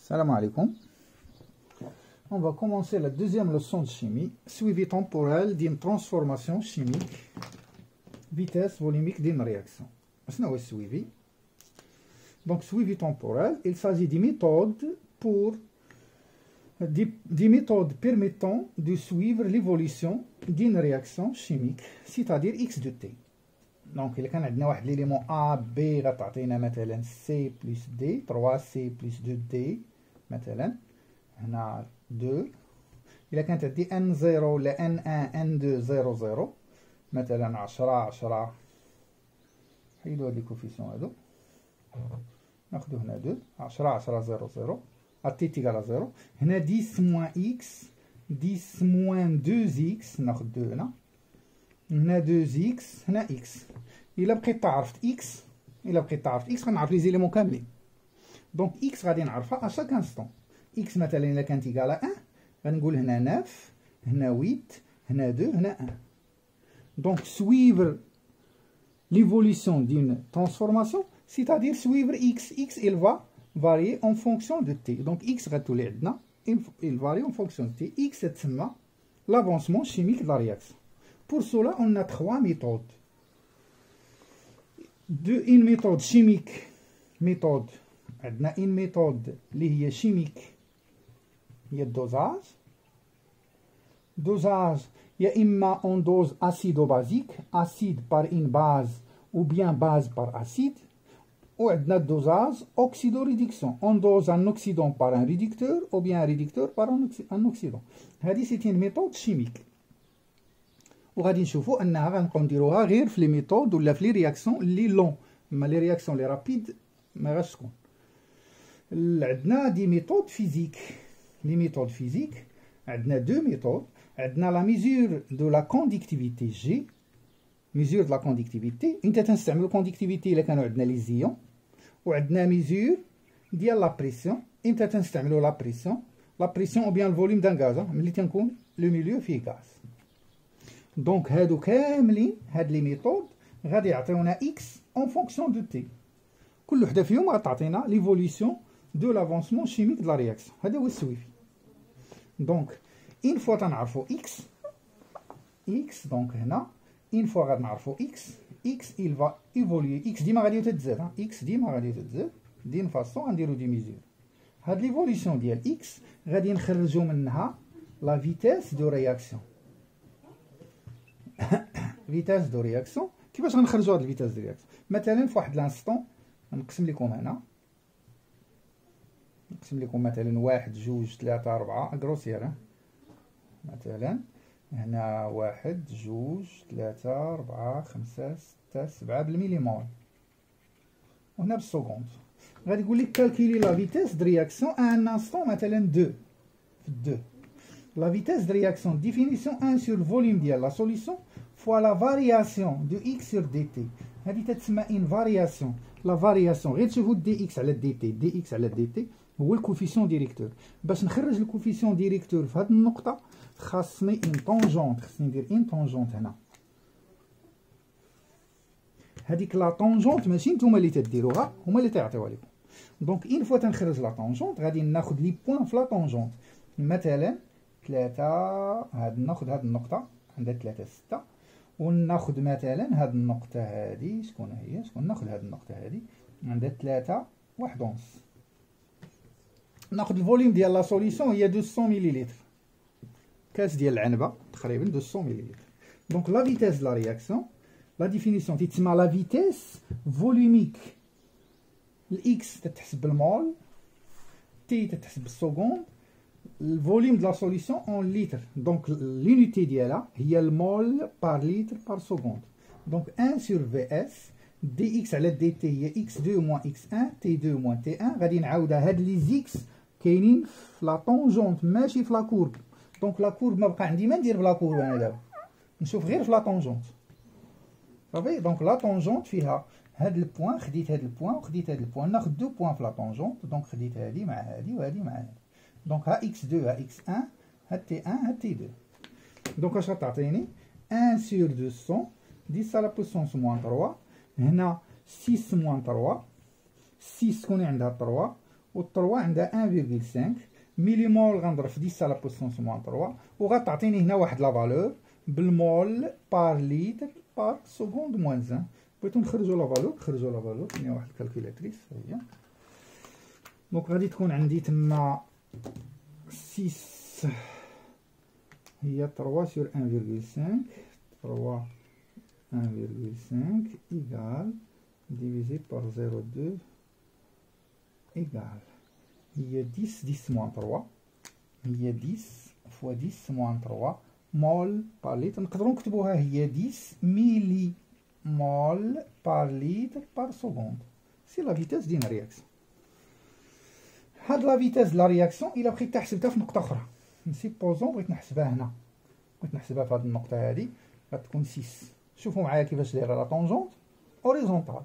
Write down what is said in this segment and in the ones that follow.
Salam alaikum. On va commencer la deuxième leçon de chimie, suivi temporel d'une transformation chimique, vitesse volumique d'une réaction. C'est le suivi. Donc, suivi temporel, il s'agit des méthodes des méthodes permettant de suivre l'évolution d'une réaction chimique, c'est-à-dire X de T. Donc, il y a un élément A, B, مثلا C plus D, 3C plus 2D, مثلا هنا 2. إلا كانت عندي N0 ل N1 N2 0 0 مثلا 10 10 حيدو هاد لي كوفيسيون هادو ناخدو هنا 2 10 10 0 0 تي تيغال 0 هنا 10 موان إكس 10 موان 2 إكس ناخد 2 هنا 2 إكس هنا إكس. إلا بقيت عرفت إكس غنعرف لي زيليمون كاملين. دونك إكس غادي نعرفها أشاك انستون. إكس مثلا إلا كانت إيكالا 1 غنقول هنا 9 هنا 8 هنا 2 هنا 1. Donc suivre l'évolution d'une transformation, c'est-à-dire suivre X. X, il va varier en fonction de T. Donc X غتولي عندنا il varie en fonction de T. X تسمى l'avancement chimique de la réaction. Pour cela, on a trois méthodes. Une méthode chimique, une méthode اللي هي chimique هي الدوزاج. Dosage, يا إما en dose acido-basique, acide par une base ou bien base par acide. وعندنا الدوزاج oxydoréduction, on dose un oxydant par un réducteur ou bien un réducteur par un oxydant. هذه c'est une méthode chimique. وغادي نشوفوا انها غنبقاو نديروها غير في لي ميثود ولا في لي رياكسيون لي لون، اما لي رياكسيون لي رابيد ما غاش تكون. عندنا دي ميثود فيزيك. لي ميثود فيزيك عندنا دو ميثود. عندنا لا ميزور دو لا كونديكتيفيتي جي، ميزور دو لا كونديكتيفيتي انت تنستعملو كونديكتيفيتي الا كانوا عندنا لي زيون. وعندنا ميزور ديال لا بريسيون امتى تنستعملو لا بريسيون او بيان الفوليوم دان غاز ملي تنكون لو ميليو فيه غاز. دونك هادو كاملين هاد لي ميثود غادي يعطيونا اكس اون فونكسيون دو تي. كل وحده فيهم غتعطينا ليفوليسيون دو لافونسمون شيميك دو لا رياكسيون. هذا هو السويفي. دونك اون فوا تنعرفو اكس دونك هنا اون فوا غنعرفو اكس il va évoluer. اكس ديما غادي تتزاد، اكس ديما غادي تتزاد دين فاصون غنديرو دي ميزور. هاد ليفوليسيون ديال اكس غادي نخرجو منها لا فيتاس دو رياكسيون. فيتاس دو رياكسيون كيفاش غنخرجوا هاد الفيتاس دو رياكسيون؟ مثلا في واحد لانستون نقسم لكم هنا، نقسم لكم مثلا 1 2 3 4 غروسيير. مثلا هنا 1 2 3 4 5 6 7 بالميليمول وهنا بالسكوند. غادي يقول لك كالكولي لا فيتاس دو رياكسيون ان انستون مثلا 2 في 2. La vitesse de réaction, définition 1 sur le volume de la solution fois la variation de x sur dt. هذه تتسمى une variation. La variation غير تشوفوا dx على dt، dx على dt هو الكوفيسيون ديريكتور. باش نخرج الكوفيسيون ديريكتور في هذه النقطة خاصني une tangente، خاصني ندير une tangente هنا. هذيك لا طونجونت ماشي نتوما اللي تديروها، هما اللي تيعطيوها لكم. دونك une fois تنخرج لا طونجونت غادي ناخذ لي بوين في لا طونجونت. مثلا 3 هاد ناخد هاد النقطة عندها 3 6 وناخد مثلا هاد النقطة هادي شكون هي؟ ناخد هاد النقطة هادي عندها 3 1 ونص. ناخد الفوليوم ديال لا سوليسيون هي 200 مليلتر، كاس ديال العنبة تقريبا 200 مليلتر. دونك لا فيتاس دو لا رياكسيون لا ديفينيسيون تيتسمى لا فيتاس فوليوميك. الاكس تتحسب بالمول، تي تتحسب بالسكوند، le volume de la solution en litres. Donc l'unité d'ILA il y a le mol par litre par seconde. Donc 1 sur VS dx على dt هي x2 moins x1 t2 moins t1. غادي نعاودها هاد لي زيكس كاينين في لا طونجونت ماشي في لا كورب. دونك لا كورب ما بقى عندي ما ندير بلا كورب انا دابا، نشوف غير في لا طونجونت صافي. دونك لا طونجونت فيها هاد البوان، خديت هاد البوان وخديت هاد البوان، ناخد دو بوان في لا طونجونت. دونك خديت هادي مع هادي وهادي مع هادي. دونك ها x2 ها x1 ها t1 ها t2. دونك اش غتعطيني 1 sur 200 10 à la puissance moins 3. هنا 6 moins 3 6 تكون عندها 3 و 3 عندها 1.5 ميليمول غنضرب في 10 على بوسونس موان 3 وغتعطيني هنا واحد لا فالور بالمول بار ليتر بار سكوند موان 1. بغيتو نخرجو لا فالور نخرجو لا فالور، كاينه واحد الكالكولاتريس ها هي. دونك غادي تكون عندي تما 6 هي 3 sur 1.5 3 1.5 égale divisé par 0,2 égale هي 10 moins 3 هي 10 fois 10 moins 3 مول بار لتر. نقدروا نكتبوها هي 10 ميلي مول بار لتر بار سكوند. سي لا فيتاس ديال الرياكسيون. هاد لا فيتاس لا رياكسيون الا بغيت تحسبتها في نقطه اخرى، سيبوزون بغيت نحسبها هنا، بغيت نحسبها في هاد النقطه هادي غتكون 6. شوفوا معايا كيفاش دايره لا طونجونت اوريزونتال.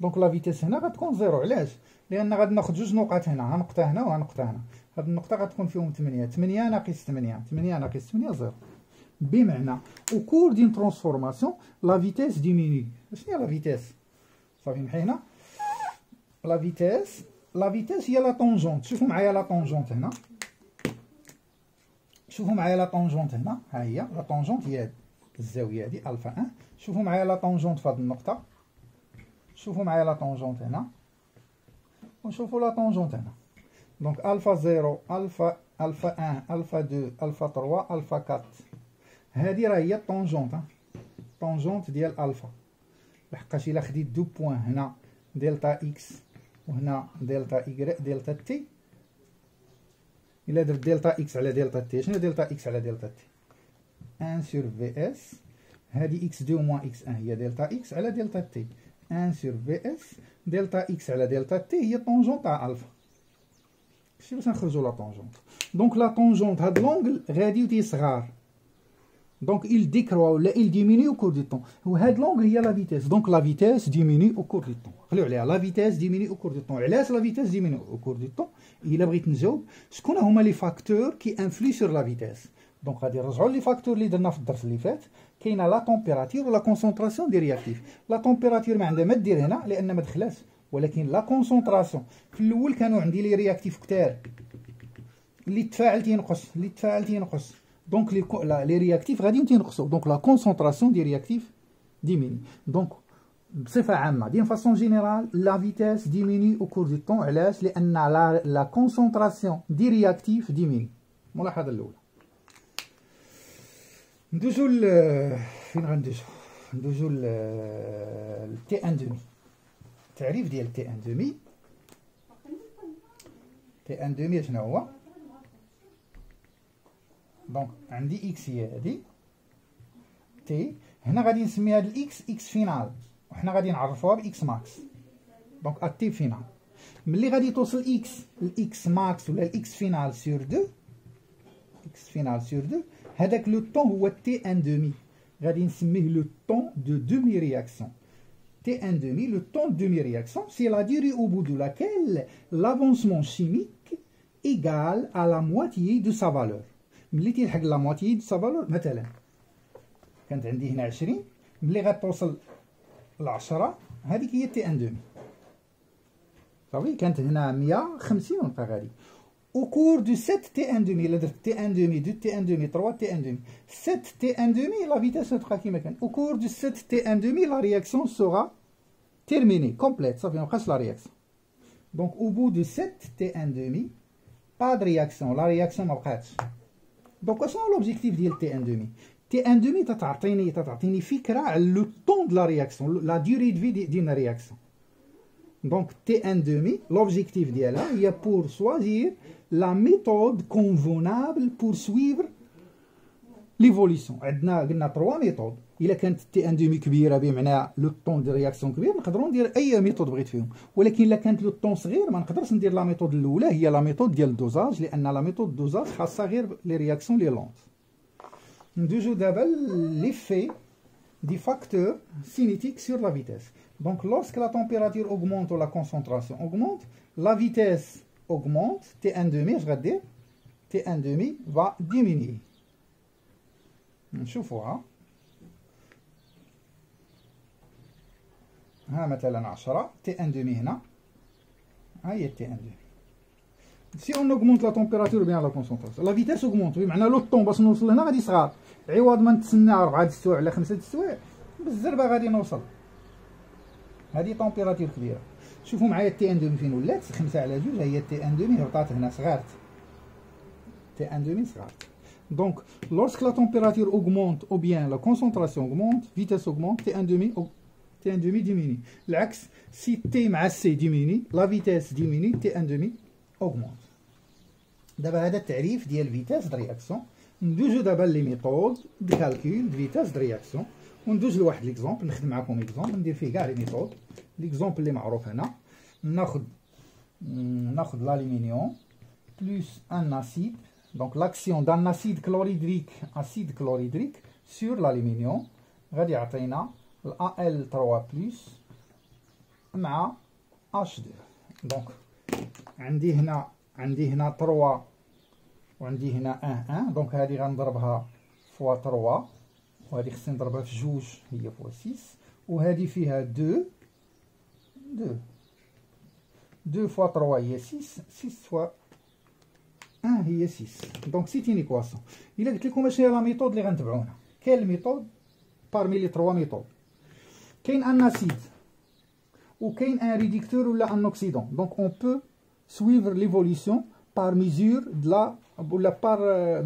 دونك لا فيتاس هنا غتكون زيرو. علاش؟ لان غادي ناخذ جوج نقط هنا، ها نقطه هنا وها نقطه هنا. هاد النقطه غتكون فيهم 8 8 ناقص 8 8 ناقص 8 زيرو. بمعنى او كور دين ترانسفورماسيون لا فيتاس ديميني. شنو هي لا فيتاس؟ صافي نحينا لا فيتاس. لا فيتاس هي لا طونجونت. شوفوا معايا لا طونجونت هنا، شوفوا معايا لا طونجونت هنا، ها هي لا طونجونت هي الزاويه هادي الفا 1. شوفوا معايا لا طونجونت في هاد النقطه، شوفوا معايا لا طونجونت هنا ونشوفوا لا طونجونت هنا. دونك الفا 0 الفا 1 الفا 2 الفا 3 الفا 4 هادي راه هي الطونجونت، طونجونت ديال الفا. لحقاش الا خديت دو بوين هنا دلتا اكس وهنا دلتا ايكغيك دلتا تي، الا درت دلتا اكس على دلتا تي، شنو دلتا اكس على دلتا تي؟ 1 سور في اس. هادي اكس 2 موان اكس 1 هي دلتا اكس على دلتا تي. 1 سور في اس دلتا اكس على دلتا تي هي طونجونت تاع الفا. شتي باش نخرجوا لا طونجونت. دونك لا طونجونت هاد لونغل غادي وتي صغار، دونك il décroît ولا il diminue au cours du temps. وهاد لونغل هي لا فيتاس. دونك لا فيتاس diminue au cours du temps. خليو عليها لا فيتاس diminue au cours du temps. علاش لا فيتاس diminue au cours du temps؟ الا بغيت نجاوب شكون هما لي فاكتور كي انفلو سور لا فيتاس. دونك غادي نرجعوا لي فاكتور اللي درنا في الدرس اللي فات. كاينه لا طومبيراتور ولا كونسونطراسيون دي رياكتيف. لا طومبيراتور ما عندها ما دير هنا لان ما دخلاش، ولكن لا كونسونطراسيون في الاول كانوا عندي لي رياكتيف كتار، اللي تفاعل تينقص اللي تفاعل تينقص، دونك لي رياكتيف غادي تينقصوا. دونك لا كونسونطراسيون دي رياكتيف ديميني. دونك بصفه عامه دين فاسون جينيرال لا فيتاس ديميني او كور دو طون. علاش؟ لان لا كونسونطراسيون دي رياكتيف ديميني. الملاحظه الاولى. ندوزو فين غندوزو؟ ندوزو تي ان دومي. التعريف ديال تي ان دومي. تي ان دومي شنو هو؟ دونك عندي اكس هي هادي تي، هنا غادي نسمي هاد الاكس اكس فينال وحنا غادي نعرفوها باكس ماكس. دونك التي فينال ملي غادي توصل اكس الاكس ماكس ولا الاكس فينال سور 2 اكس فينال سور 2 هذاك لو طون هو تي ان دومي. غادي نسميه لو طون دو دومي رياكسيون. T1 demi, le temps de demi-réaction, c'est la durée au bout de laquelle l'avancement chimique égale à la moitié de sa valeur. ملي تيلحق لا موتيي دو سا فالور، مثلا كانت عندي هنا 20، ملي غتوصل ل 10 هذيك هي تي ان دومي. صافي كانت هنا 150 ونبقى غادي. او كور دو 7 تي ان دومي، الا درت تي ان دومي 2 تي ان دومي 3 تي ان دومي 7 تي ان دومي لا فيتاس تبقى كيما كان. او كور دو 7 تي ان دومي لا رياكسيون سوغا تيرميني كومبليت. صافي مابقاش لا رياكسيون. دونك او بو دو 7 تي ان دومي با د رياكسيون، لا رياكسيون مابقاتش. دونك شنو لوبجيكتيف ديال تي ان دومي؟ تي ان دومي تعطيني فكره على لو طون د لا رياكسيون، لا ديوري دو في ديال رياكسيون. دونك تي ان دومي لوبجيكتيف ديالها هي بور سوازير لا ميثود كونفونابل بور سويفر ليفوليسيون. عندنا قلنا 3 ميثود. الا كانت تي ان دومي كبيره بمعنى لو طون دو رياكسيون كبير نقدروا ندير اي ميثود بغيت فيهم، ولكن الا كانت لو طون صغير ما نقدرش ندير لا ميثود الاولى هي لا ميثود ديال الدوزاج، لان لا ميثود دوزاج خاصها غير لي رياكسيون لي لونط. ندوزو دابا ليفي دي فاكتور cinétique sur la vitesse. Donc lorsque la température augmente ou la concentration augmente, la vitesse augmente, T1 demi, je vais dire, T1 demi va diminuer. نشوفوها. ها مثلا 10 تي ان دومي هنا، ها هي تي ان دومي. Si on augmente la température ou bien la concentration, la vitesse augmente. بمعنى لو طون باش نوصل هنا غادي يصغر، عوض ما نتسنى 4 السوايع ولا 5 السوايع بالزربه غادي نوصل. هذه طومبيراتور كبيره. شوفوا معايا تي ان دومي فين ولات 5 على 2، هي تي ان دومي هبطات هنا صغارت. تي ان دومي صغارت. Donc lorsque la température augmente ou bien la concentration augmente, vitesse augmente, T1 demi diminue. العكس si T مع C diminue, la vitesse diminue, T1 demi augmente. دابا هذا التعريف ديال فيتاس د رياكسيون. ندوزو دابا لي ميثود دو كالكول دو فيتاس د رياكسيون، وندوز لواحد ليكزومبل نخدم معكم اكزومبل ندير فيه كاع لي ميثود. ليكزومبل اللي معروف هنا، ناخذ l'aluminium plus un acide. Donc l'action d'un acide chlorhydrique sur l'aluminium غادي يعطينا Al3+ مع H2. Donc عندي هنا 3 وعندي هنا 1. دونك هذه غنضربها فوا 3 وهذه خصني نضربها في 2 هي فوا 6، وهذه فيها 2 فوا 3 هي 6 فوا 1 هي 6. دونك سيت اون ايكواسيون. الا قلت لكم اشنو هي لا ميثود اللي غنتبعوها، كاين الميثود بارمي لي 3 ميثود، كاين ان اسيد وكاين ان ريدكتور ولا ان اوكسيدون. دونك اون بو suivre l'évolution par mesure de la par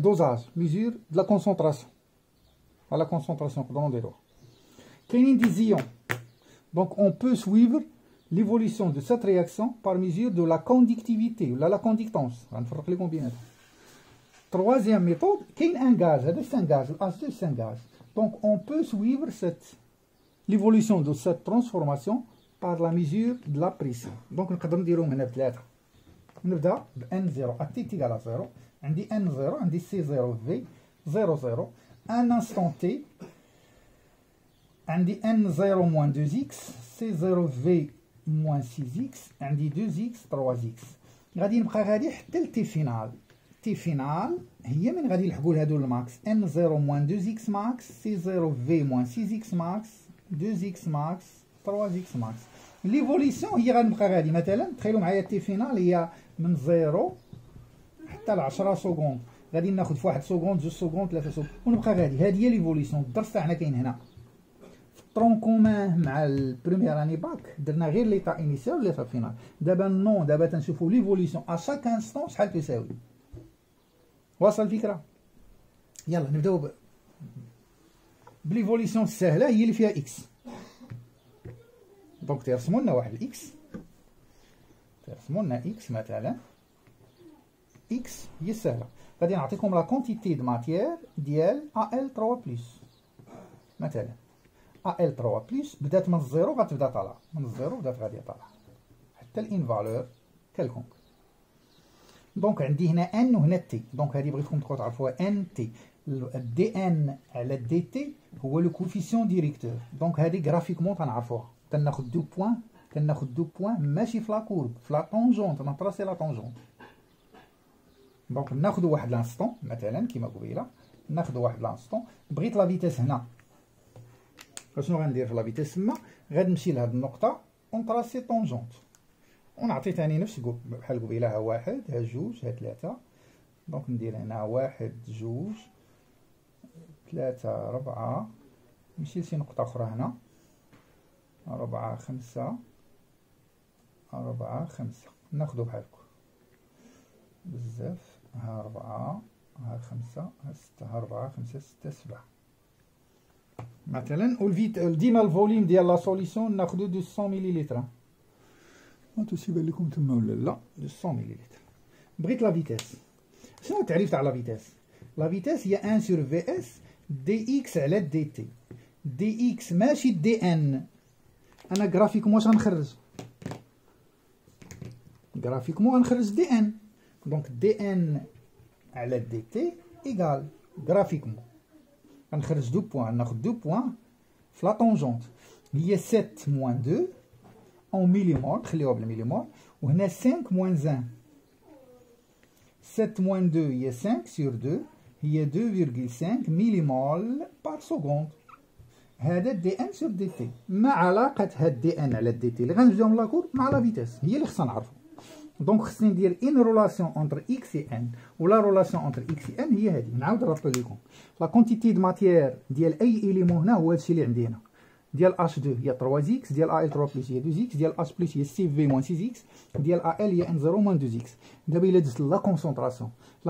dosage, mesure de la concentration. À la concentration, pardon, des lois. Kaining des ions. Donc on peut suivre l'évolution de cette réaction par mesure de la conductivité ou la conductance. On va faire les combinaisons. Troisième méthode, qu'il y a un gaz, c'est un gaz, H2 c'est un gaz. Donc on peut suivre l'évolution de cette transformation par la mesure de la pression. Donc on peut dire on نبدا ب n0 t égale à 0. عندي n0 عندي c0v 0 un instant t عندي n0 moins 2x c0v moins 6x عندي 2x 3x. غادي نبقى غادي حتى ل t فينال. t فينال هي من غادي نلحقوا لهادو الماكس n0 moins 2x max c0v moins 6x max 2x max 3x max. ليفوليسيون هي غنبقى غادي مثلا تخيلوا معايا تي فينال هي من 0 حتى ل 10 سكوند، غادي ناخذ في 1 سكوند 2 سكوند 3 سكوند ونبقى غادي. هذه هي ليفوليسيون. الدرس تاعنا كاين هنا في الطرون كومان مع البروميير اني باك درنا غير ليطا انيسيال وليطا فينال. دابا نو دابا تنشوفوا ليفوليسيون ا شاك انستون شحال تساوي. واصل الفكره؟ يلا نبداو بليفوليسيون السهله هي اللي فيها اكس. دونك ترسموا لنا واحد الاكس، ترسموا لنا اكس مثلا. اكس هي سهله، غادي نعطيكم لا كونتيتي دو ماتيير ديال Al3+ مثلا. Al3+ بدات من الزيرو غتبدا طالعه، من الزيرو بدات غادي طالعه حتى الان فالور كالكونك. دونك عندي هنا ان وهنا تي. دونك هذه بغيتكم تبقاو تعرفوها ان تي. دي ان على دي تي هو لو كوفيسيون ديريكتور. دونك هذه غرافيكمون تنعرفوها. كناخذ 2 بوين ماشي في لا كورب، في لا طونجونت، نطراسي لا طونجونت. دونك ناخذ واحد لانستون مثلا كيما قبيله، ناخذ واحد لانستون. بغيت لا فيتاس هنا، شنو غندير في لا فيتاس تما؟ غنمشي لهاد النقطه ونطراسي طونجونت ونعطي ثاني نفس بحال قبيله. ها واحد، ها جوج، ها ثلاثه. دونك ندير هنا 1 2 3 4، نمشي لشي نقطه اخرى هنا 4 5 4 5. ناخدو بحالكم بزاف. ها 4 ها 5 ها 6 ها 4 5 6 7 مثلا. والفيت ديما الفوليوم ديال لا سوليسيون ناخدو 200 مليلتر. هانتو سيبان لكم تما ولا لا؟ 200 مليلتر. بغيت لا فيتاس. شنو التعريف تاع لا فيتاس؟ لا فيتاس هي 1 sur vs دي اكس على دي تي. دي اكس ماشي دي ان. انا جرافيكمون واش غنخرج؟ جرافيكمون غنخرج دي ان. دونك دي ان على دي تي ايكال جرافيكمون غنخرج 2 بوين. ناخذ 2 بوين في لا طونجونت هي 7 موان 2 اون ميليمول، خليوها بالميليمول. وهنا 5 موان 1. 7 موان 2 هي 5 sur 2 هي 2,5 ميليمول بار سكوند. هذا دي ان سور دي تي. ما علاقة هاد دي ان على دي تي اللي غنجبدهم لاكور مع لا فيتاس؟ هي اللي خصنا نعرفو. دونك خصني ندير ان رولاسيون اونتر اكس اي ان، ولا رولاسيون اونتر اكس اي ان هي هذه. نعاود نرابل لكم لا كونتيتي دو ماتيير ديال اي اليمون هنا هو هادشي اللي عندي هنا، ديال اش 2 هي 3 زيكس، ديال ا ال 3 بلس هي 2 زيكس، ديال اش بلس هي 6 في موان 6 زيكس، ديال ا ال هي ان 0 موان 2 زيكس. دابا الا درت لا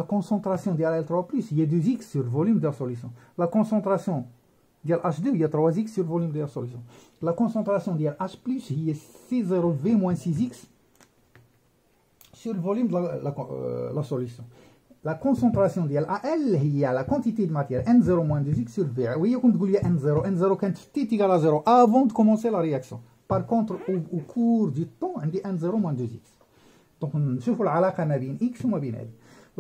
كونسونطراسيون ديال ا ال 3 بلس هي 2 زيكس سور فوليوم ديال سوليسيون، لا كونسونطراسيون ديال اش 2 هي 3 زيكس سور فوليوم ديال سوليسيون، لا كونسونطراسيون ديال اش بلس هي سي 0 في موان 6 زيكس sur le volume de la solution. La concentration de AL هي la quantité de matière N0 moins 2x sur V. وهي كنت تقول لي N0 كانت في T égale à 0 avant de commencer la réaction. Par contre au cours du temps عندي N0 moins 2x. Donc نشوفوا العلاقة ما بين X وما بين هذه.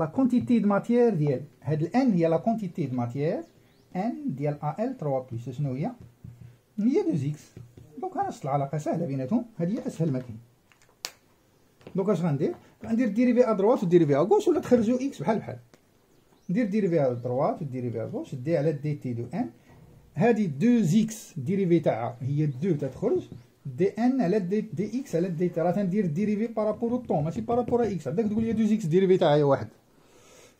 La quantité de matière ديال هاد ال N هي la quantité de matière N ديال AL 3 plus شنو هي؟ هي 2x. دونك هانشت العلاقة سهلة بيناتهم، هذه أسهل ما كاين. دونك اش غندير؟ غندير ديريفي ا دروات وديريفي ا غوش ولا تخرجوا اكس بحال بحال. ندير ديريفي ا دروات وديريفي ا غوش، دي على دي تي دو ان، هادي 2 زيكس ديريفي تاعها هي 2 تتخرج، دي ان على دي اكس على دي تي، راه تندير ديريفي بارابور او طون ماشي بارابور ا اكس. عندك تقول لي 2 زيكس ديريفي تاعها هي واحد،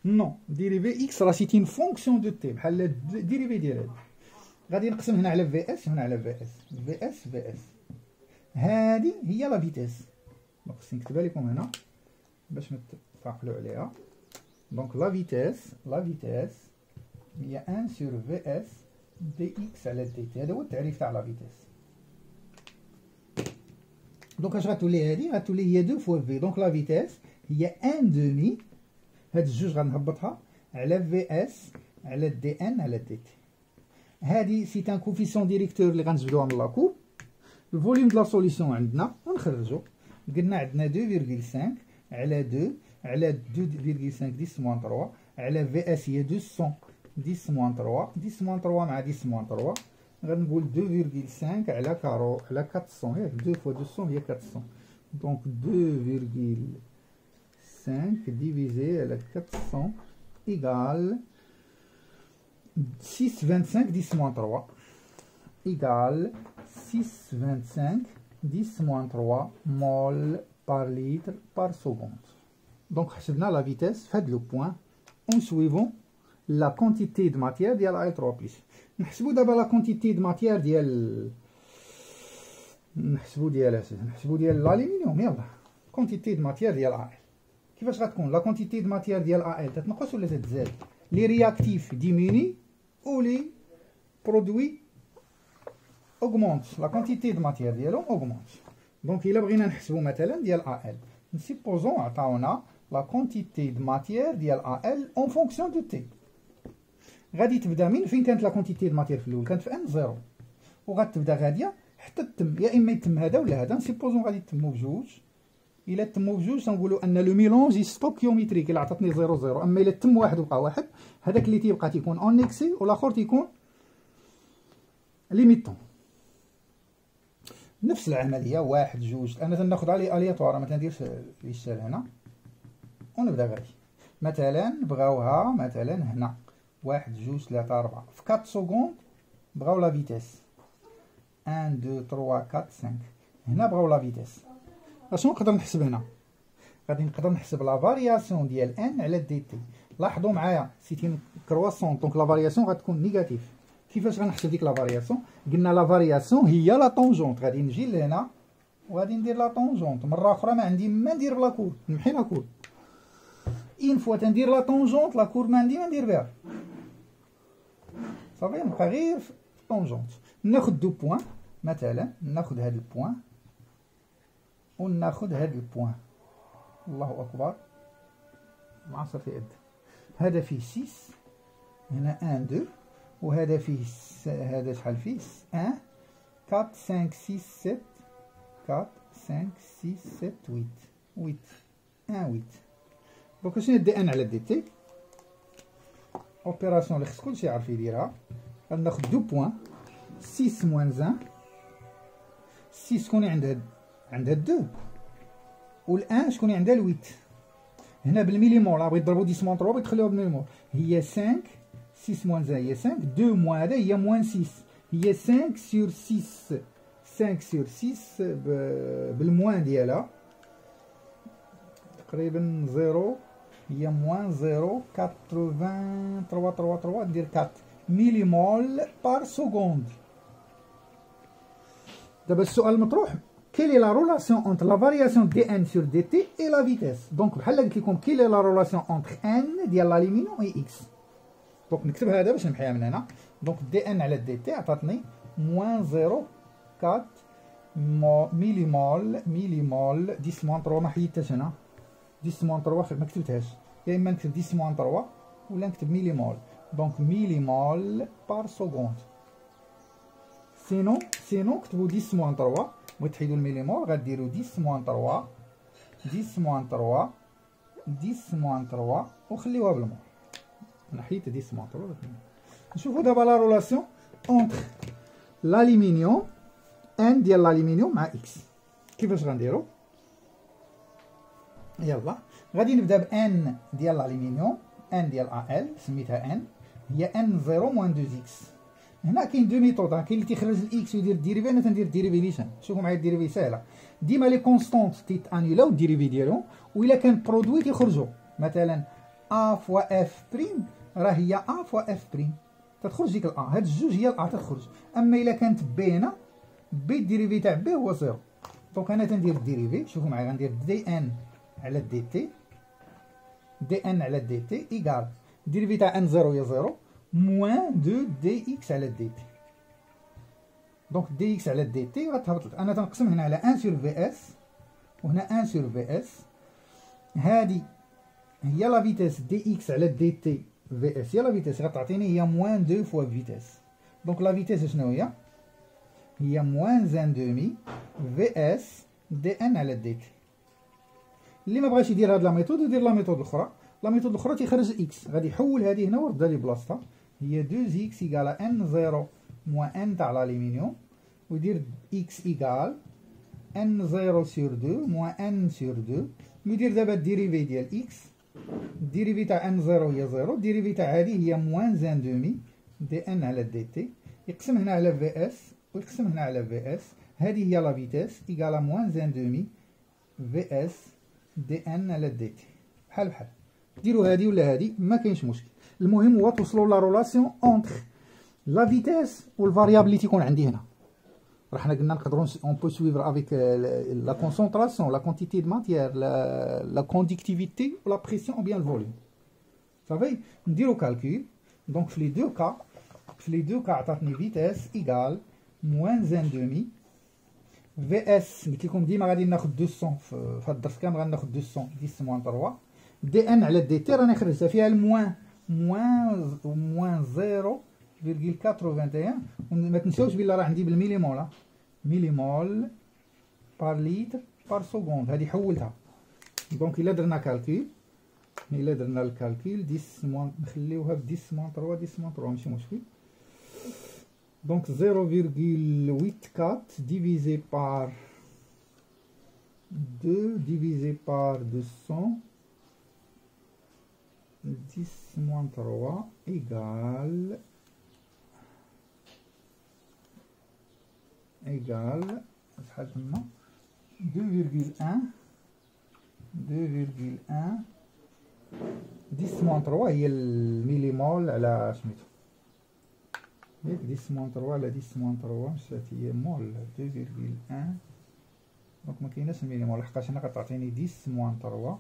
نو ديريفي اكس راه سيتي فونكسيون دو تي بحال ديريفي ديال هادي. غادي نقسم هنا على في اس هنا على في اس، في اس في اس، هادي هي لا فيتيس. دونك خصني نكتبها لكم هنا باش نتعقلوا عليها. دونك لا فيتيس هي 1 سور في اس دي اكس على دي تي، هذا هو التعريف تاع لا فيتيس. دونك اش غتولي هادي؟ غتولي هي 2 فوا في، دونك لا فيتيس هي 1 دومي، هاد الجوج غنهبطها على في اس على دي ان على دي تي. هادي سي ان كوفيسيون ديريكتور اللي غنجبدوها من لاكوب. الفوليوم د لا سوليسيون عندنا ونخرجو، قلنا عندنا 2.5 على 2 على 2.5 10 موان 3 على في اس هي 200 10 موان 3 10 موان 3 مع 10 موان 3 غنقول 2.5 على 400 ياك 2 فوا 200 هي 400. دونك 2.5 ديفيزي على 400 إيكال 6.25 10 موان 3 إيكال 6.25 10 moins 3 mol par litre par seconde. Donc حسبنا la vitesse في هذا لو بوين en suivant la quantité de matière ديال A 3 plus. نحسبوا دابا la quantité de matière ديال نحسبوا ديال الالومنيوم. يلا quantité de matière ديال AL كيفاش غتكون؟ la quantité de matière ديال AL تتنقص ولا تتزاد؟ لي رياكتيف ديميني و لي برودوي augmente, la quantité de matière ديالهم augmente. Donc إلا بغينا نحسبوا مثلا ديال AL، نسيبوزون عطاونا la quantité de matière ديال AL en fonction de T. غادي تبدا من فين كانت la quantité de matière في الأول؟ كانت في N0، وغتبدا غادية حتى تتم، يا إما يتم هذا ولا هذا. نسيبوزون غادي يتموا بجوج. إلا تموا بجوج تنقولوا أن لو ميلونج ستوكيوميتريك إلا عطاتني 0 0، أما إلا تم واحد وبقى واحد، هذاك اللي تيبقى تيكون أون إكسي والآخر تيكون ليميتون. نفس العمليه واحد جوج، انا تناخذ عليه الياتوار ما تنديرش الاشتال هنا ونبدا غادي. مثلا بغاوها مثلا هنا واحد جوج ثلاثة 4 في 4 سكوند بغاو لا فيتيس 1 2 3 4 5. هنا بغاو لا فيتيس. اشنو نقدر نحسب هنا؟ غادي نقدر نحسب لا فارياسيون ديال ان على دي تي. لاحظوا معايا سيتي كرواسون، دونك لا فارياسيون غتكون نيجاتيف. كيفاش غنحسب ديك لا فارياسيون؟ قلنا لا فارياسيون هي لا طونجونت. غادي نجي لهنا وغادي ندير لا طونجونت. مره اخرى ما عندي ما ندير بلا كور، نمحي لا كور. اين فوا تندير لا طونجونت لا كور ما عندي ما ندير بها، صافي نبقى غير في طونجونت. ناخذ دو بوين، مثلا ناخذ هاد البوين وناخذ هاد البوين. الله اكبر مع صافي يد. هذا فيه 6 هنا 1 2، وهذا فيه هذا شحال فيه 1 4 5 6 7 4 5 6 7 8 8 1 8. دونك شنو دي ان على دي تي؟ اوبيراسيون اللي خص كلشي يعرف يديرها. غناخد دو بوين 6 موان 1، 6 شكون عندها 2 والان شكون عندها 8. هنا بالميليمور بغيت نضربو 10 موان 3 بغيت نخليوها بالميليمور. هي 5 6 موان 1 هي 5، 2 موان هذا هي موان 6 هي 5 سور 6 5 سور 6 بالموان ديالها تقريبا زيرو، هي موان 0.8333 ندير 4 ميليمول بار سكوند. دابا السؤال المطروح quelle est la relation entre la variation dn sur dt et la vitesse. دونك بحال قلت لكم quelle est la relation entre n ديال لاليمينيون و x. دونك نكتبها هذا باش نمحيها من هنا. دونك dn على dt عطاتني موان 0.4 ميليمول 10 ما حيدتهاش هنا 10 ما كتبتهاش، يا اما نكتب 10 ولا نكتب ميليمول. دونك ميليمول بار سكوند. سينو كتبوا 10 بغيت تحيدوا الميليمول غديروا 10 3 وخليوها بالمول. انا حيدت 10 3. نشوفوا دابا لا رولاسيون اونتر لاليمينيوم ان ديال لاليمينيوم مع اكس. كيفاش غنديروا؟ يلا غادي نبدا بان ديال الالومنيوم، ان ديال ال سميتها ان، هي ان 0 موان 2 اكس. هنا كاين دو ميثود، كاين اللي تيخرج الاكس ويدير الديريفي، انا تندير الديريفيليشن. شوفوا معايا الديريفي ساهله، ديما لي كونستونت تيتانيلاو الديريفي ديالهم، والا كان برودوي تيخرجوا. مثلا ا فوا اف بريم راه هي ا فوا اف بريم، تتخرج ديك الأ، هاد الجوج هي الأ تتخرج. أما إلا كانت بي هنا، بي الديريفي تاع بي هو زيرو. دونك أنا تندير الديريفي، شوفوا معايا غندير دي إن على دي تي، دي إن على دي تي إيكال الديريفي تاع إن زيرو هي زيرو، موان دو دي إكس على دي تي. دونك دي إكس على دي تي غتهبط، أنا تنقسم هنا على أن سور في إس، وهنا أن سور في إس. هادي هي لا فيتيس دي إكس على دي تي في اس، هي لا فيتيس غتعطيني هي موان دو فوا فيتيس. دونك لا فيتيس شنو هي؟ هي موان زان دومي في اس دي ان على دي تي. اللي ما بغاش يدير هاد لا ميثود يدير لا ميثود الاخرى. لا ميثود الاخرى تيخرج اكس، غادي يحول هادي هنا ويرد لي بلاصتها، هي 2 اكس ايكال ان زيرو موان ان تاع الالومنيوم، ويدير اكس ايكال ان زيرو سور 2 موان ان سور 2، ويدير دابا الديريفي ديال اكس. الديريفي تاع ان زيرو هي زيرو، الديريفي تاع هادي هي موان زان دومي دي ان على دي تي، يقسم هنا على في اس ويقسم هنا على في اس. هادي هي لا فيتيس ايكالا موان زان دومي في اس دي ان على دي تي. بحال بحال ديروا هادي ولا هادي ما كاينش مشكل، المهم هو توصلوا لا رولاسيون اونتر لا فيتيس والفاريابل اللي تيكون عندي هنا. راه حنا قلنا نقدروا اون بو سويفر افيك لا كونسونطراسيون، لا كونتيتي دو ماتيير، لا كونديكتيفيتي و لا بريسيون او بيان الفوليوم. صافي نديرو كالكول. دونك في لي دو كا عطاتني فيتيس ايكال موان زان دومي في اس. قلت لكم ديما غادي ناخذ 200 في هاد الدرس كامل، غناخذ 200 10 موان 3 دي ان على دي تي، راني خرجتها فيها الموان موان 0.81. وما تنساوش بلي راه عندي بالميليمول، ميليمول بار لتر بار سكوند، هذه حولتها. دونك الا درنا كالكول، الا درنا الكالكول 10 موان نخليوها ب 10 موان 3 10 موان 3 ماشي مشكل. دونك 0.84 divisé par 2 divisé par 200 10 moins 3 égale شحال تما 2.1 10 moins 3 هي الميليمول على سميتو، ياك 10 moins 3 على 10 moins 3 مشات هي مول 2.1. دونك ما كايناش الميليمول لحقاش انا كتعطيني 10 moins 3.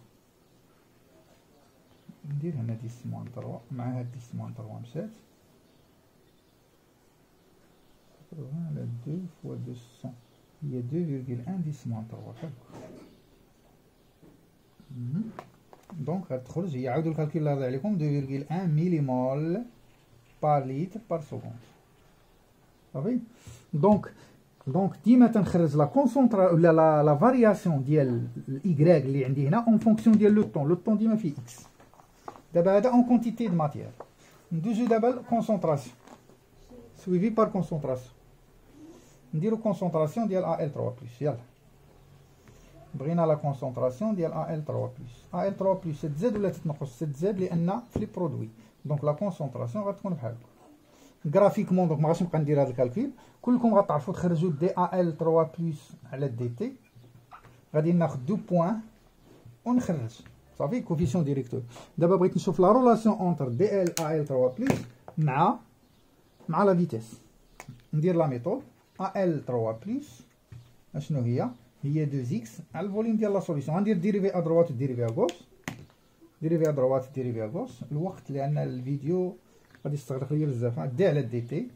ندير هنا 10 moins 3 مع هاد 10 moins 3 مشات على 2 فوا 200 هي 2.1 10 moins 3 هكا. دونك غتخرج هي، عاودوا الكالكول الله يرضي عليكم، 2.1 ميليمول بار لتر بار سكوند. صافي دونك ديما تنخرج لا كونسونطرا ولا لا فارياسيون ديال الايكغيك اللي عندي هنا اون فونكسيون ديال لو طون ديما فيه اكس. دابا هذا اون كونتيتي دو ماتيير. ندوزو دابا كونسونطراسيون سويفي بار كونسونطراسيون. نديرو كونسونطراسيون ديال ال 3 بلس. يلا بغينا لا كونسونطراسيون ديال ال 3 بلس. ال 3 بلس تزاد ولا تتنقص؟ تزاد لان في لي برودوي. دونك لا كونسونطراسيون غتكون بحال هكا غرافيكمون. دونك ما غاش نبقى ندير هذا الكالكول، كلكم غتعرفوا تخرجوا دي ال 3 بلس على دي تي. غادي ناخذ 2 بوين ونخرج صافي كوفيسيون ديريكتور. دابا بغيت نشوف لا رولاسيون اونتر دي ال ا ال 3 بلس مع لا فيتيس. ندير لا ميثود ا ال 3 بلس اشنو هي 2 اكس على الفوليوم ديال لا سوليسيون. غندير ديريفي ا دروات ديريفي ا غوش، ديريفي ا دروات ديريفي ا غوش. الوقت لان الفيديو غادي يستغرق ليا بزاف. دي على دي تي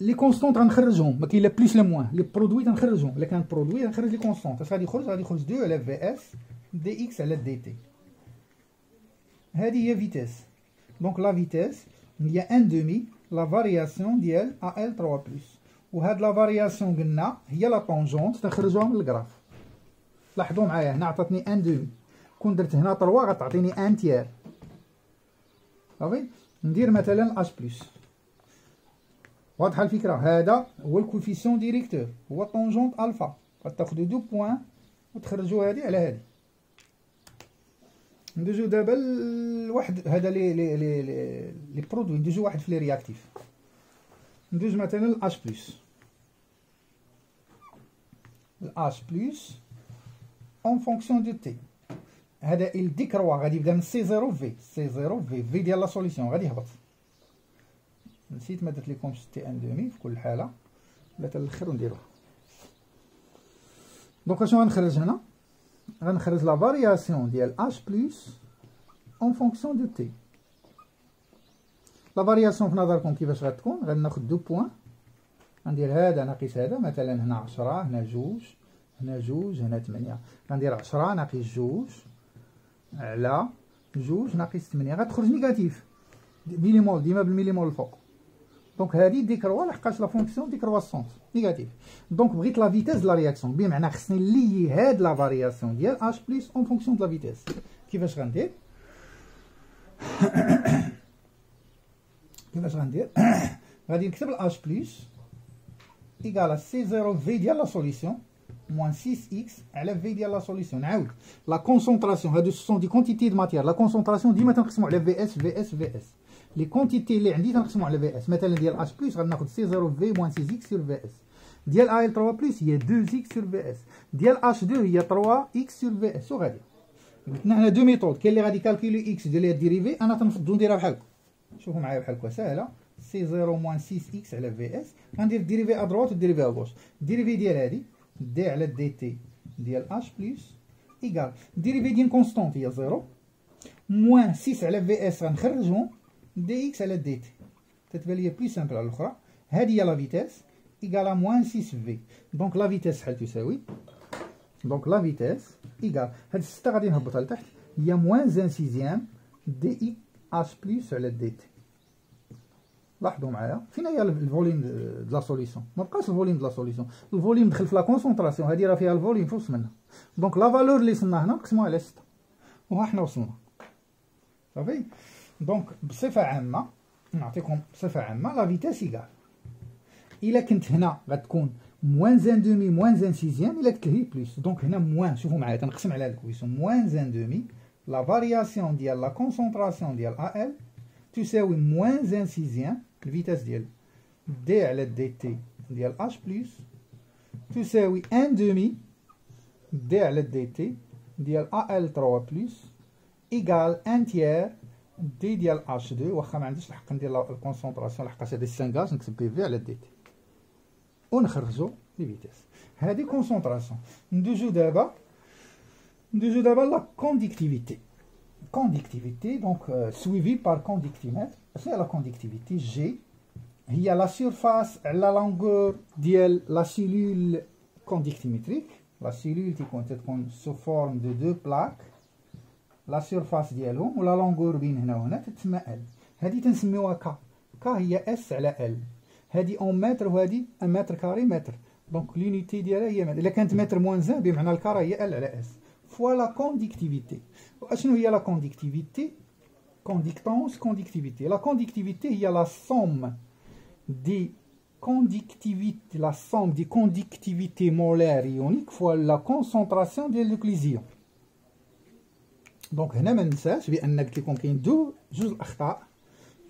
لي كونستونط غنخرجهم، ما كاين لا بليس لا موان. لي برودوي غنخرجهم، الا كان برودوي غنخرج لي كونستونط. اش غادي يخرج؟ غادي يخرج 2 على في اس دي اكس على دي تي. هذه هي فيتيس. دونك لا فيتيس هي ان دومي لا فارياسيون ديال ا ال 3 بلس. وهاد لا فارياسيون قلنا هي لا طونجونت تنخرجوها من الكراف. لاحظوا معايا هنا عطاتني ان دومي، كون درت هنا 3 غتعطيني ان تيير صافي. ندير مثلا اش بلس. واضحه الفكره؟ هذا هو الكوفيسيون ديريكتور، هو طونجونت الفا. غتاخدو 2 بوين وتخرجوا هذه على هذه. ندوزو دابا لواحد هذا لي برودوي، ندوزو واحد في لي رياكتيف. ندوز مثلا الاش بلس. الاش بلس اون فونكسيون دو تي. هذا ال دي كروا غادي يبدا من سي 0 في سي 0 في ديال لا سوليسيون غادي يهبط. نسيت ما درت لكمش تي ان دومي في كل حاله، ولا حتى الاخر ونديروها. دونك اشنو غنخرج هنا؟ غنخرج لا فارياسيون ديال اش بلس اون فونكسيون دو تي. لا فارياسيون في نظركم كيفاش غتكون؟ غناخد 2 بوين، غندير هذا ناقص هذا. مثلا هنا 10 هنا 2 هنا 2 هنا 8. غندير 10 ناقص 2 على 2 ناقص 8 غتخرج نيجاتيف ميليمول، ديما بالميليمول الفوق. دونك هذه دي كروا لحقاش لا فونكسيون دي كرواسونس نيجاتيف. دونك بغيت لا فيتيس لا رياكسيون، بمعنى خصني نلي هاد لا فارياسيون ديال اش بلس اون فونكسيون د لا فيتيس. كيفاش غندير؟ غادي نكتب الاش بلس ايكال سي 0 في ديال لا سوليسيون موان 6 اكس على في ديال لا سوليسيون. نعاود لا كونسونطراسيون، هادو سون دي كونتيتي دو ماتيير. لا كونسونطراسيون ديما تنقسمو على في اس في اس في اس. لي كونتيتي اللي عندي تنقسمو على في اس. مثلا ديال اش بلس غناخد سي 0 في موان 6 اكس سور في اس. ديال ا ال 3 بلس هي 2 اكس سور في اس. ديال اش 2 هي 3 اكس سور في اس. وغادي قلت لنا هنا دو ميثود. كاين اللي غادي كالكولي اكس دير ليها الديريفي، انا تنفضل نديرها بحال هكا. شوفوا معايا بحال هكا ساهله. سي 0 موان 6 اكس على في اس. غندير الديريفي ا دروات والديريفي ا غوش. الديريفي ديال هادي دي على دي تي ديال اش بلس ايكال الديريفي ديال كونستونت هي 0 موان 6 على في اس غنخرجهم دي اكس على دي تي. تتبان ليا بلي سامبل على الاخرى. هادي هي لا فيتيس ايكال موان 6 في. دونك لا فيتيس شحال تساوي؟ دونك لا فيتيس ايكال هاد 6 غادي نهبطها لتحت، هي موان 1 سيزيام دي اي اش بلس على دي تي. لاحظوا معايا فين هي الفوليوم د لا سوليسيون؟ ما بقاش الفوليوم د لا سوليسيون، الفوليوم دخل في لا كونسونطراسيون. هادي راه فيها الفوليوم فوق منها. دونك لا فالور اللي وصلنا هنا نقسموها على 6 وها حنا وصلنا صافي. دونك بصفه عامه نعطيكم بصفه عامه لا فيتاس ايكال الا كنت هنا غتكون موان 1 دومي موان 1 سيزيام، الا كنت هي بلس. دونك هنا موان، شوفوا معايا تنقسم على الكويسيون موان 1 دومي لا فارياسيون ديال لا كونسونطراسيون ديال ا ال تساوي موان 1 سيزيام الفيتاس ديال دي على دي تي ديال اش بلس تساوي ان دومي دي على دي تي ديال ا ال 3 بلس ايكال ان تيير دي ديال اش 2. واخا ما عنديش الحق ندير الكونسونطراسيون لحقاش هادي سانكاج نكتب بي في على دي تي ونخرجو لي فيتاس. هادي كونسونطراسيون. ندوزو دابا لا كونديكتيفيتي. Conductivité, donc suivi par conductimètre. C'est la conductivité G. Il y a la surface, la longueur de la cellule conductimétrique. La cellule qui contient sous forme de 2 plaques. La surface ديالهم و la longueur بين هنا وهنا تتسمى L. هذه تنسميوها K. K هي S على L. هذه en متر وهذه 1 متر كاري متر. دونك لونيتي ديالها هي متر. إلا كانت متر موان 1 بمعنى الكارا هي L على S. fois la conductivité. شنو هي la conductivité? Conductance, conductivité. La conductivité هي la somme des conductivité, la somme des conductivités molaires ioniques fois la concentration ديال l'occlusion. دونك هنا ما ننساش بان قلت لكم كاين جوج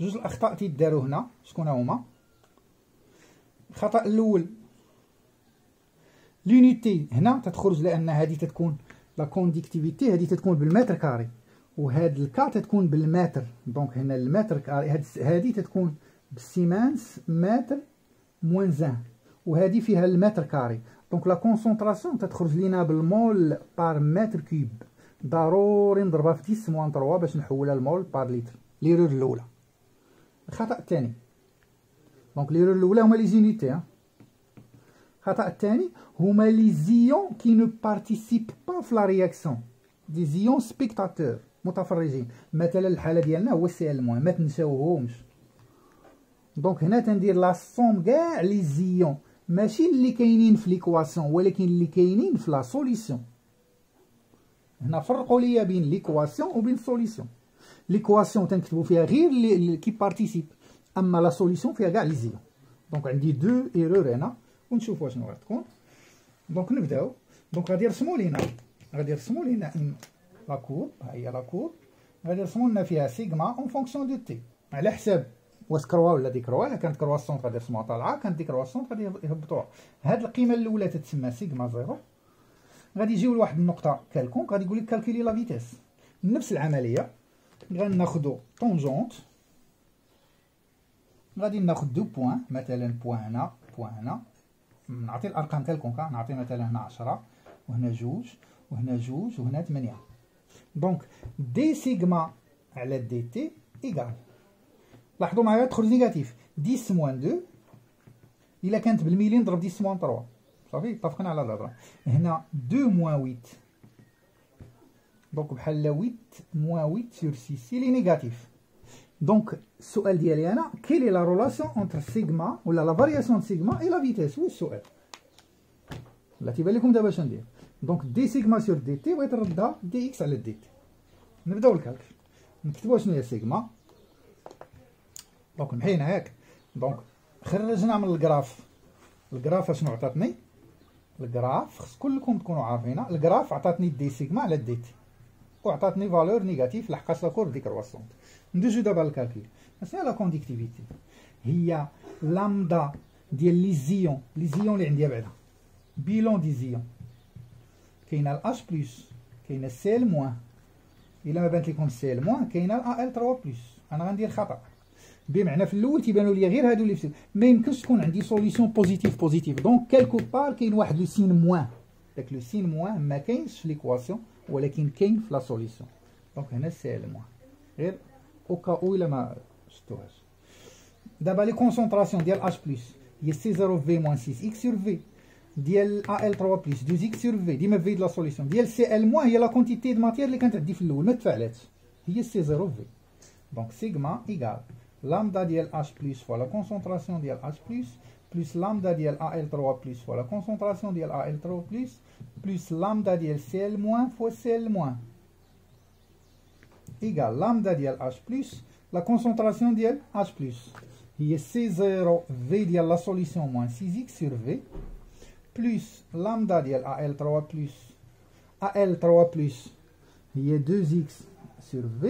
الاخطاء تيداروا هنا. شكون هما؟ الخطا الاول لونيتي هنا تتخرج لان هذه تتكون لا كونديكتيفيتي، هذه تتكون بالمتر كاري، وهاد الكا تتكون بالمتر. دونك هنا المتر كاري هذه تتكون بالسيمانس متر موان زان، وهذه فيها المتر كاري. دونك لا كونسونطراسيون تتخرج لينا بالمول بار متر كيوب. ضروري نضربها في 10 موان 3 باش نحولها المول بار لتر. ليرور الاولى. الخطا الثاني، دونك ليرور الاولى هما لي زونيتي. الخطا الثاني هما لي زيون كي نو بارتيسيب با في لا رياكسيون، دي زيون سبيكتاتور متفرجين. مثلا الحاله ديالنا هو سي ال موان، ما تنساوهمش. دونك هنا تندير لا سوم كاع لي زيون، ماشي اللي كاينين في ليكواسيون ولكن اللي كاينين في لا سوليسيون. هنا فرقوا ليا بين ليكواسيون وبين سوليسيون. ليكواسيون تنكتبوا فيها غير اللي كي بارتيسيب، اما لا سوليسيون فيها كاع لي زيون. دونك عندي دو ايرور هنا ونشوفوا شنو غتكون. دونك نبداو. دونك غادي يرسموا لينا لا كور، ها هي لا كور. غادي يرسموا لنا فيها سيغما اون فونكسيون دو تي على حساب واش كروا ولا ديكروا. الا كانت كرواسون غادي يرسموها طالعه، كانت ديكرواسون غادي يهبطوها. هاد القيمه الاولى تتسمى سيغما زيرو. غادي يجيو لواحد النقطه كالكونك، غادي يقول لك كالكولي لا فيتيس. نفس العمليه غناخدو طونجونت، غادي ناخد دو بوان، مثلا بوان هنا بوان هنا. نعطي الارقام كالكونك، نعطي مثلا هنا 10 وهنا 2 وهنا 2 وهنا 8. دونك دي سيغما على دي تي ايكال، لاحظوا معايا تخرج نيجاتيف 10 موان 2. الا كانت بالميلي نضرب 10 موان 3. صافي اتفقنا على الهضره. هنا 2 موان 8، دونك بحال 8 موان 8 سور 6 اللي نيجاتيف. دونك السؤال ديالي انا كيلي لا رولاسيون اونتر سيغما ولا لا فارياسيون سيغما اي لا فيتيس؟ هو السؤال. لا تيبان لكم دابا اش ندير. دونك دي سيغما سور دي تي بغيت نردها دي اكس على دي تي. نبداو الكالك، نكتبوا شنو هي سيغما. دونك محينا ياك. دونك خرجنا من الجراف اشنو عطاتني؟ الجراف خص كلكم تكونوا عارفينها. الجراف عطاتني دي سيغما على دي تي وعطاتني فالور نيجاتيف لحقاش لا كور ديكرواسونت. ندوزو دابا للكالكول. شنو هي لا كونديكتيفيتي؟ هي لامدا ديال لي زيون اللي عندي بعدا. بيلون دي زيون كاينه الاش بلس، كاينه سي ال موان. الا ما بانت لكم سي ال موان كاينه الا ال 3 بلس. انا غندير خطا، بمعنى في الاول تيبانوا لي غير هادو اللي ما يمكنش تكون عندي سوليسيون بوزيتيف. دونك كالكو بار كاين واحد لو سين موان. داك لو سين موان ما كاينش في ليكواسيون ولكن كاين في لا سوليسيون. دونك هنا سي ال موان، غير او كا او الا ما شفتوهاش. دابا لي كونسونطراسيون ديال اش بلس هي سي 0 في موان 6 اكس سور في، ديال ا ال 3 بلس 2 اكس سور في ديما في د لا سوليسيون، ديال سي ال موان هي لا كونتيتي دو ماتير اللي كانت عندي في الاول ما تفاعلاتش، هي سي 0 في. دونك سيغما ايكال lambda ديال H plus fois la concentration ديال H plus lambda ديال AL3 plus fois la concentration ديال AL3 plus lambda ديال CL moins fois CL moins égale lambda ديال H plus la concentration ديال H plus هي C0 V ديال la solution moins 6x sur V plus lambda ديال AL3 plus هي 2x sur V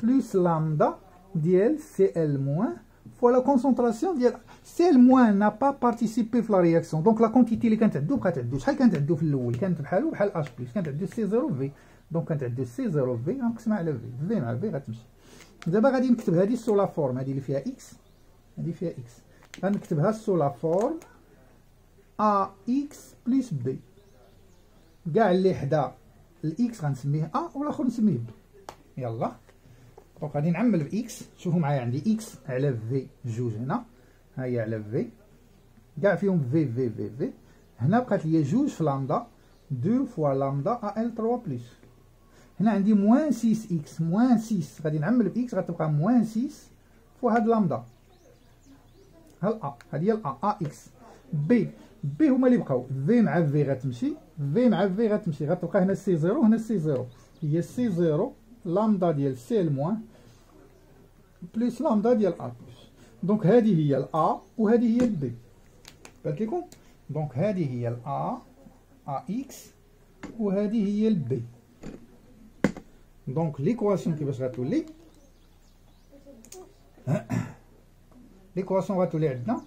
plus lambda ديال CL moins fois la concentration ديال CL moins n'a pas participé في la réaction. Donc la quantité اللي كانت عندو بقات عندو. شحال كانت عندو في الاول؟ كانت بحالو بحال H plus، كانت عندو C0 V. دونك كانت عندو C0 V غنقسمها على V، V مع V غتمشي. دابا غادي نكتب هادي سو لا فورم، هادي اللي فيها X، هادي فيها X، غنكتبها سو لا فورم AX plus B. كاع اللي حدا الإكس غنسميه A والاخر نسميه B. يلا دونك غادي نعمل بإكس. شوفوا معايا عندي إكس على في جوج هنا، ها هي على في كاع فيهم في. هنا بقات لي جوج في لامدا 2 فوا لامدا ا ال 3 بلس. هنا عندي موان 6 إكس موان 6 غادي نعمل بإكس غتبقى موان 6 فوا هاد لامدا. ها الأ هادي هي الأ إكس. بي هما اللي بقاو في مع في غتمشي، في مع في غتمشي، غتبقى هنا سي 0 هنا سي 0 هي سي 0 لامدا ديال سي الموان بلس لامدا ديال ا بلس. دونك هذه هي الأ وهذه هي البي. بانت لكم؟ دونك هذه هي الأ ا إكس وهذه هي البي. دونك ليكواسيون كيفاش غتولي؟ ليكواسيون غتولي عندنا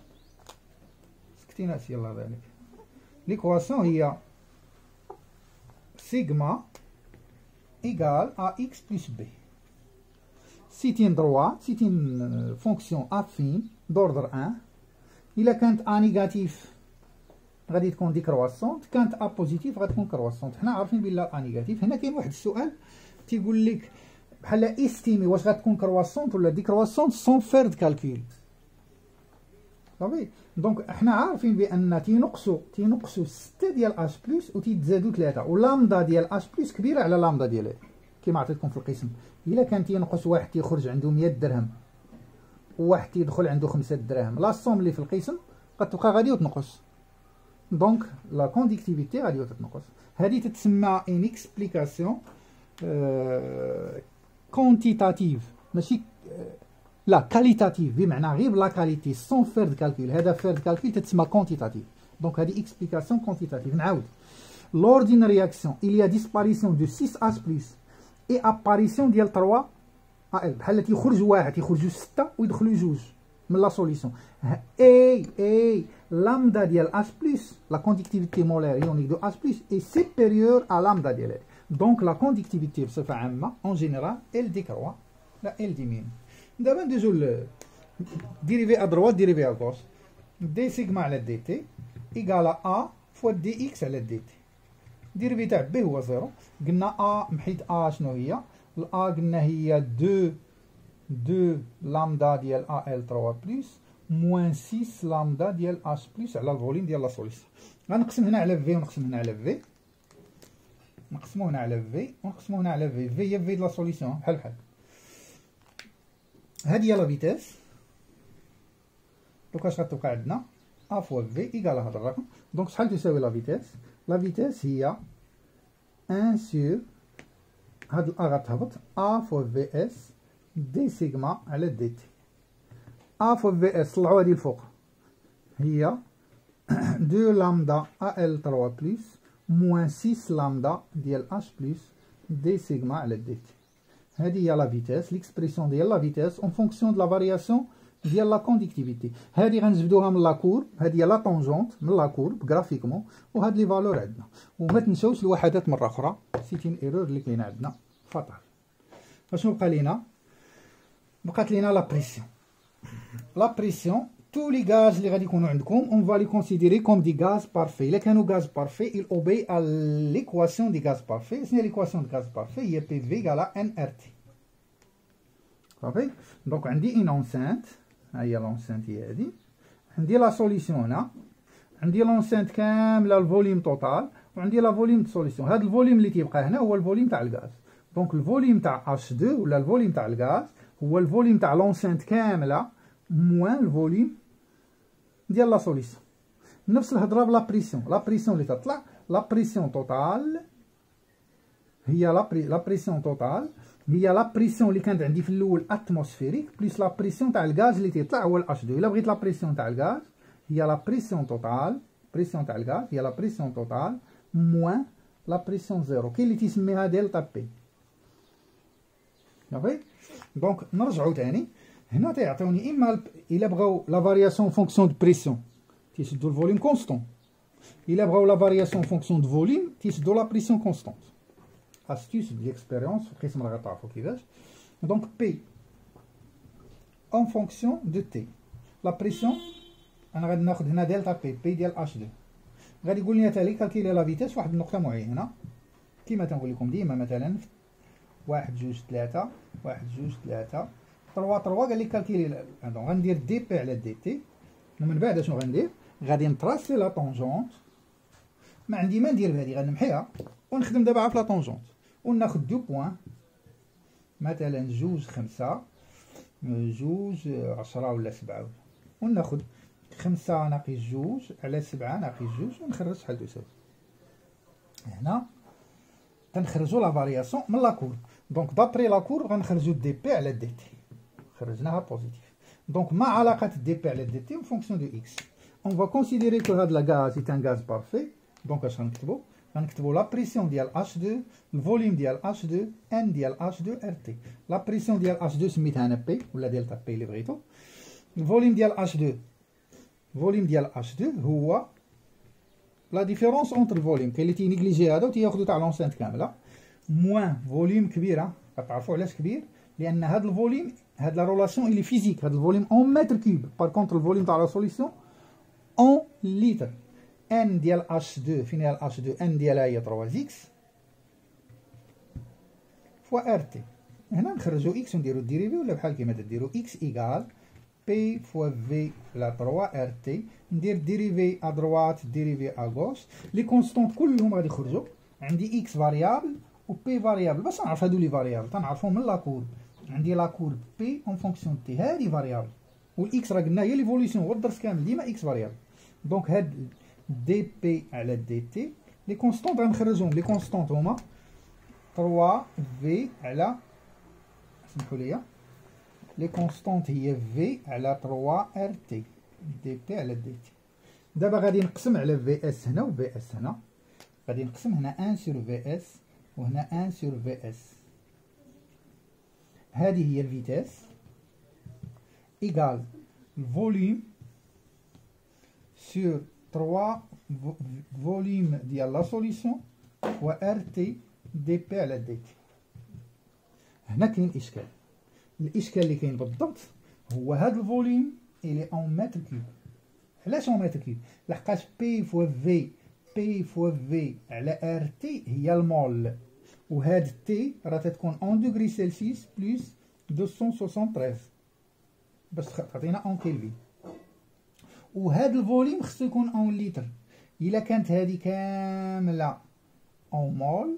سكتينا يلاه ذلك. l'équation هي sigma égale à x plus b. C'est une droite, c'est une fonction affine d'ordre 1. إلا كانت a négatif غادي تكون décroissante، كانت a positif غادي تكون croissante. حنا عارفين بلا a négatif. هنا كاين واحد السؤال تيقول لك بحال استيمي واش غتكون croissante ولا décroissante sans faire de calcul. صافي. دونك حنا عارفين بان تينقصوا 6 ديال اش بلس وتيتزادوا 3، ولامدا ديال اش بلس كبيره على لامدا ديال كيما عطيتكم في القسم. الا كان تينقص واحد تيخرج عنده 100 درهم وواحد تيدخل عنده 5 دراهم، لا سوم اللي في القسم غتبقى غادي وتنقص. دونك لا كونديكتيفيتي غادي وتنقص. هذه تتسمى ان اكسبليكاسيون كونتيتاتيف، ماشي لا كاليتاتيف، بمعنى غير لا كاليتي سون فير دو كالكول. هذا فير دو كالكول تتسمى كونتيتاتيف. دونك هذه اكسبليكاسيون كونتيتاتيف. نعاود، lors d'une réaction il y a disparition de 6H+ et apparition ديال 3 AL. بحال تيخرج واحد تيخرجوا 6 ويدخلوا جوج من لا سوليسيون. اي لامدا ديال H+, la conductivité molaire ionique de H+ est supérieure à lambda ديال L. Donc la conductivité بصفة عامة en général elle décroît، لا elle diminue. دابا ندوزو dérivé à droite dérivé à gauche. دي سيغما على دي تي ايكال ا فوا دي اكس على دي تي. ديريفي تاع بي هو زيرو. قلنا ا محيد ا شنو هي؟ الأ قلنا هي 2 لامدا ديال ا ال 3 بلس موان 6 لامدا ديال اش بلس على الفوليم ديال لا سوليسيون. غنقسم هنا على في ونقسم هنا على في، نقسمو هنا على في ونقسمو هنا على في. في هي في د لا سوليسيون بحال بحال. هادي هي لا فيتاس. دونك اش غتبقى عندنا؟ ا فوا في ايكال هذا الرقم. دونك شحال تساوي لا فيتاس؟ لا فيتاس هي 1 سور هاد الأ غتهبط أ فوا في اس دي سيغما على دي تي. أ فوا في اس طلعو هادي الفوق هي 2 لامدا أ ال 3 بلس موان 6 لامدا ديال اش بلس دي سيغما على دي تي. هادي هي لا فيتاس، ليكسبريسيون ديال لا فيتاس اون فونكسيون دو لا فارياسيون ديال لا كونديكتيفيتي. هادي غنجبدوها من لا كورب، هادي هي لا طونجونت من لا كورب غرافيكمون، وهاد لي فالور عندنا. وما تنساوش الوحدات مره اخرى، سيتين ايرور اللي كاينه عندنا فطر. اشنو بقى لينا؟ بقات لينا لا بريسيون. لا بريسيون تو لي غاز اللي غادي يكونوا عندكم اون فالي كونسيديري كوم دي غاز بارفي. الا كانوا غاز بارفي il obéit à l'équation دي غاز بارفي. شنو هي ليكواسيون دي غاز بارفي؟ هي بي في على ان ار تي. صافي. دونك عندي ان اونسانت، ها هي لونسانت هي هادي. عندي لا سوليسيون هنا، عندي لونسانت كامله الفوليوم توتال، وعندي لا فوليوم دو سوليسيون. هاد الفوليوم اللي تيبقى هنا هو الفوليوم تاع الغاز. دونك الفوليوم تاع اش 2 ولا الفوليوم تاع الغاز هو الفوليوم تاع لونسانت كامله موان الفوليوم ديال لا سوليسيون. نفس الهضره بلا بريسيون. لا بريسيون اللي تطلع لا بريسيون توتال هي لا بريسيون توتال هي لا بريسيون اللي كانت عندي في الاول اتموسفيريك بلس لا بريسيون تاع الغاز اللي تيطلع هو الاش 2. الا بغيت لا بريسيون تاع الغاز هي لا بريسيون توتال، بريسيون تاع الغاز هي لا بريسيون توتال موان لا بريسيون زيرو. كاين اللي تيسميها دلتا بي. صافي. دونك نرجعو تاني هنا تيعطيوني اما الا بغاو لا فارياسيون فونكسيون دو بريسيون تيشدو الفوليوم كونستون، الا بغاو لا فارياسيون فونكسيون دو فوليوم تيشدو لا بريسيون كونستونت. astuce ديال اكسبيريونس في القسم راه غتعرفو كيفاش. دونك بي اون فونكسيون دو تي. لا بريسيون انا غادي ناخد هنا دلتا بي ديال اش 2. غادي يقول لي تالي كالكيلي لا فيتاس واحد النقطه معينه كيما تنقول لكم ديما، مثلا 1 2 3 1 2 3 3 قال لي كالكيلي. دونك غندير دي بي على دي تي، ومن بعد شنو غندير؟ غادي نتراسي لا طونجونت. ما عندي ما ندير بهادي، غنمحيها ونخدم دابا في لا طونجونت وناخد 2 بوان، مثلا 2 5 2 10 ولا 7، وناخد 5 ناقص 2 على 7 ناقص 2 ونخرج شحال تساوي. هنا تنخرجوا لا فارياسيون من لا كورب. دونك دابري لا كورب غنخرجوا دي بي على دي تي، خرجناها بوزيتيف. دونك ما علاقه دي بي على دي تي اون فونكسيون دو اكس. اون فا كونسيديري كو هاد لا غاز ايت ان غاز بارفي. دونك اش غنكتبوا؟ غنكتبوا لا بريسيون ديال H2 الفوليوم ديال H2 ان ديال H2 ار تي. لا بريسيون ديال H2 سميتها انا بي ولا دلتا بي اللي بغيتو. الفوليوم ديال H2 هو لا ديفيرونس اونتر الفوليوم كاين اللي تينيجليجي هذا وتياخذو تاع لونسينت كامله، موان فوليوم كبيره. كتعرفوا علاش كبير؟ لان هذا الفوليوم، هاد لا رولاسيون اللي فيزيك، هاد الفوليوم اون متر كوب. بار كونتر الفوليوم تاع لا سوليسيون اون لتر. ان ديال اش 2 فين هي الاش 2؟ ان ديالها هي 3 زيكس فوا ار تي. هنا نخرجو اكس ونديرو الديريفي، ولا بحال كيما تديرو اكس ايكال بي فوا في على 3 ار تي. ندير ديريفي ا دروات ديريفي ا غوش. لي كونستونط كلهم غادي يخرجوا. عندي اكس فاريابل و بي فاريابل. باش نعرف هادو لي فاريابل تنعرفهم من لا كورب. عندي لا كورب بي اون فونكسيون تي، هادي فاريابل، والاكس راه قلنا هي ليفوليسيون، هو الدرس كامل ديما اكس فاريابل. دونك هاد دي بي على دي تي لي كونستونط غنخرجهم. لي كونستونط هما 3 في على، سمحوا لي، لي كونستونط هي في على 3 ار تي دي بي على دي تي. دابا غادي نقسم على في اس هنا و في اس هنا. غادي نقسم هنا 1 سور في اس وهنا 1 سور في اس. هذه هي الفيتاس ايكال الفوليوم سور 3 فوليوم ديال لا سوليسيون و ار تي دي بي على دي تي. هنا كاين اشكال. الاشكال اللي كاين بالضبط هو هذا الفوليوم الي اون متر كوب. علاش اون متر كوب؟ لحقاش بي فوا في، بي فوا في على ار تي هي المول، وهاد تي راه تتكون اون دوغري سلسيوس بلس 273 باش تعطينا اون كيلفين. وهاد الفوليوم خصو يكون اون لتر. الا كانت هادي كامله اون مول،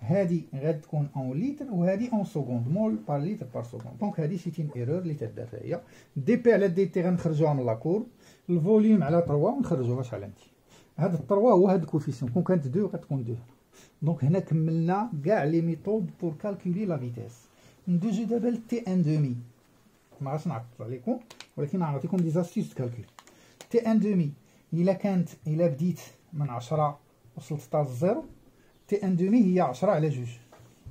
هادي غتكون اون لتر وهادي اون سكوند، مول بار لتر بار سكوند. دونك هادي سيت اون ايرور اللي تدارت هي. دي بي على دي تي غنخرجوها من لاكور، الفوليوم على 3 ونخرجوها على انتي. هاد 3 هو هاد الكوفيسيون، كون كانت 2 غتكون 2. دونك هنا كملنا كاع لي ميثود بور كالكولي لا فيتاس. ندوزو دابا لتي ان دومي. ما غاش نعطل عليكم ولكن نعطيكم دي زاستيس كالكول. تي ان دومي الا بديت من 10 وصلت حتى للزيرو، تي ان دومي هي 10 على 2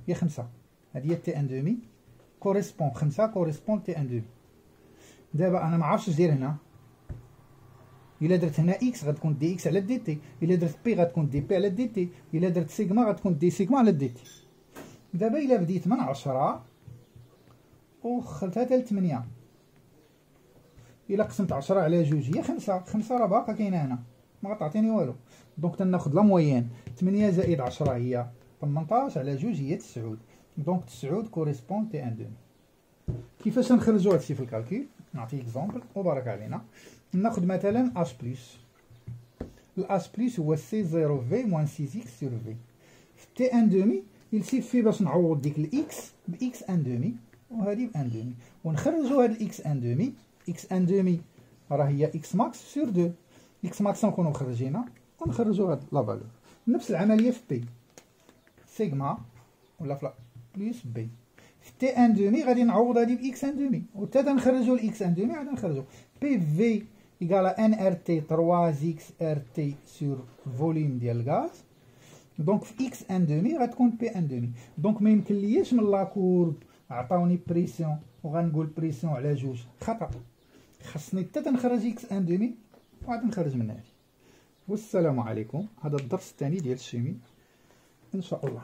هي 5. هذه هي تي ان دومي كوريسبون 5 كوريسبون تي ان دومي. دابا انا ما عرفتش ندير هنا. الا درت هنا اكس غتكون دي اكس على دي تي، الا درت بي غتكون دي بي على دي تي، الا درت سيغما غتكون دي سيغما على دي تي. دابا الا بديت من 10 وخلتها حتى ل 8، الا قسمت 10 على 2 هي 5. 5 راه باقا كاينه هنا ما غتعطيني والو. دونك تناخذ لا موين. 8 زائد 10 هي 18 على 2 هي 9. دونك 9 كوريسبون تي ان دومي. كيفاش نخرجوا هادشي في الكالكول؟ نعطي اكزومبل وبارك علينا. ناخذ مثلا اش بلس. الاش بلس هو سي 0 في موان 6 اكس سور في. في تي ان دومي يلسيفي باش نعوض ديك الاكس باكس ان دومي وهذه بان دومي، ونخرجوا هاد الاكس ان دومي. اكس ان دومي راه هي اكس ماكس سور 2. اكس ماكس نكونوا مخرجينها ونخرجوا هاد لا فالور. نفس العمليه في بي سيغما ولا فلا بلس بي. في تي ان دومي غادي نعوض هادي باكس ان دومي وحتى نخرجوا الاكس ان دومي. غادي نخرجوا بي في ايكال ان ار تي 3 زيكس ار تي سور فوليوم ديال الغاز. دونك في اكس ان دومي غتكون بي ان دومي. دونك ما يمكن لياش من لا كورب عطاوني بريسيون وغنقول بريسيون على 2 خطا. خاصني حتى تنخرج اكس ان دومي وعاد نخرج من هادي. والسلام عليكم. هذا الدرس الثاني ديال الشيمي ان شاء الله.